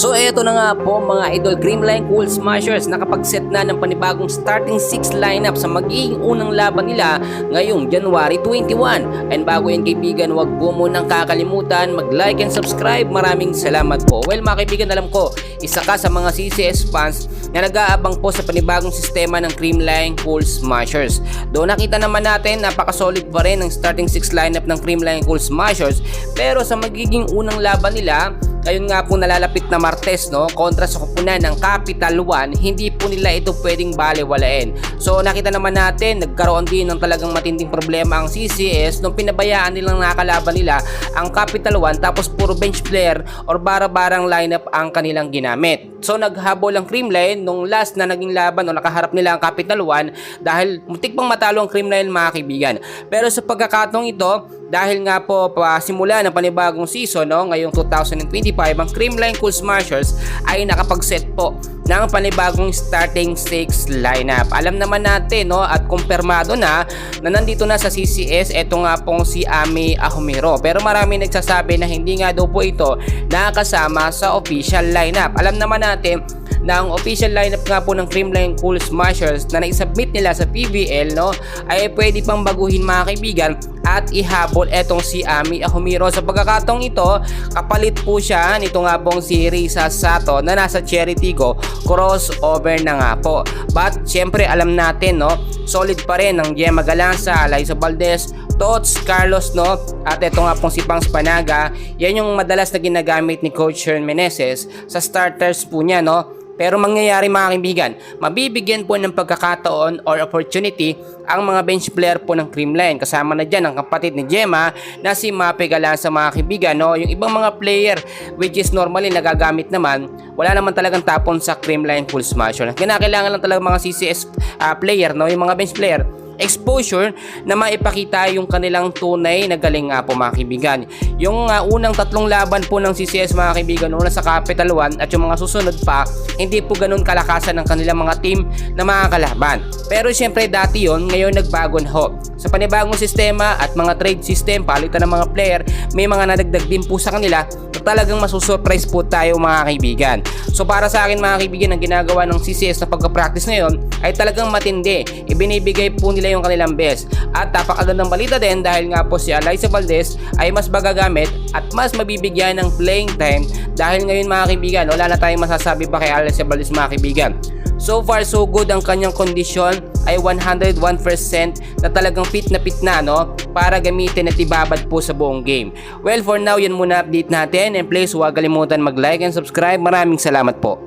So eto na nga po mga idol, Creamline Cool Smashers nakapag-set na ng panibagong starting 6 lineup sa magiging unang laban nila ngayong January 21. And bago yan kaibigan, wag po munang kakalimutan mag-like and subscribe. Maraming salamat po. Well mga kaibigan, alam ko isa ka sa mga CCS fans na nag-aabang po sa panibagong sistema ng Creamline Cool Smashers. Doon nakita naman natin napaka-solid pa rin ang starting 6 lineup ng Creamline Cool Smashers, pero sa magiging unang laban nila, ayun nga po nalalapit na Martes kontra sa kupunan ng Capital One, hindi po nila ito pwedeng balewalain. So nakita naman natin nagkaroon din ng talagang matinding problema ang CCS nung pinabayaan nilang nakakalaban nila ang Capital One, tapos puro bench player or bara-barang lineup ang kanilang ginamit. So naghabol ang Creamline nung last na naging laban o nakaharap nila ang Capital One dahil muntik pang matalo ang Creamline mga kaibigan. Pero sa pagkakataong ito, dahil nga po simula ng panibagong season ngayong 2025, ang Creamline Cool Smashers ay nakapag-set po ng panibagong starting 6 lineup. Alam naman natin at kumpirmado na nandito na sa CCS ito nga pong si Ami Ahumiro. Pero marami nagsasabi na hindi nga daw po ito nakasama sa official lineup. Alam naman natin na ang official lineup nga po ng Creamline Cool Smashers na naisubmit nila sa PBL ay pwede pang baguhin mga kaibigan at ihabol etong si Ami Ahumiro. Sa pagkakataong ito, kapalit po siya nito nga pong si Risa Sato na nasa Cherry Tico, crossover na nga po. But syempre alam natin solid pa rin ang Gemma Galanza, Liza Valdez, Tots, Carlos at ito nga pong si Pangs Panaga. Yan yung madalas na ginagamit ni Coach Sherm Meneses sa starters po niya Pero mangyayari mga kaibigan, mabibigyan po ng pagkakataon or opportunity ang mga bench player po ng Creamline. Kasama na dyan ang kapatid ni Gemma na si Mape Galanza mga kaibigan. Yung ibang mga player which is normally nagagamit naman, wala naman talagang tapon sa Creamline Cool Smasher. Kinakailangan lang talaga mga CCS player, yung mga bench player, exposure na maipakita yung kanilang tunay na galing nga po mga kaibigan. Yung unang 3 laban po ng CCS mga kaibigan, una sa Capital One at yung mga susunod pa, hindi po ganun kalakasan ng kanilang mga team na mga kalaban. Pero syempre dati yon, ngayon nagbago na ho. Sa panibagong sistema at mga trade system, palitan ng mga player, may mga nadagdag din po sa kanila na talagang masusurprise po tayo mga kaibigan. So para sa akin mga kaibigan, ang ginagawa ng CCS na pagka-practice ngayon ay talagang matindi. Ibinibigay po nila yung kanilang best. At napakagandang balita din dahil nga po si Liza Valdez ay mas magagamit at mas mabibigyan ng playing time dahil ngayon mga kaibigan, wala na tayong masasabi pa kay Liza Valdez mga kaibigan. So far so good, ang kanyang kondisyon ay 101% na talagang fit na para gamitin at ibabad po sa buong game. Well for now, yan muna update natin, and please huwag kalimutan mag-like and subscribe. Maraming salamat po.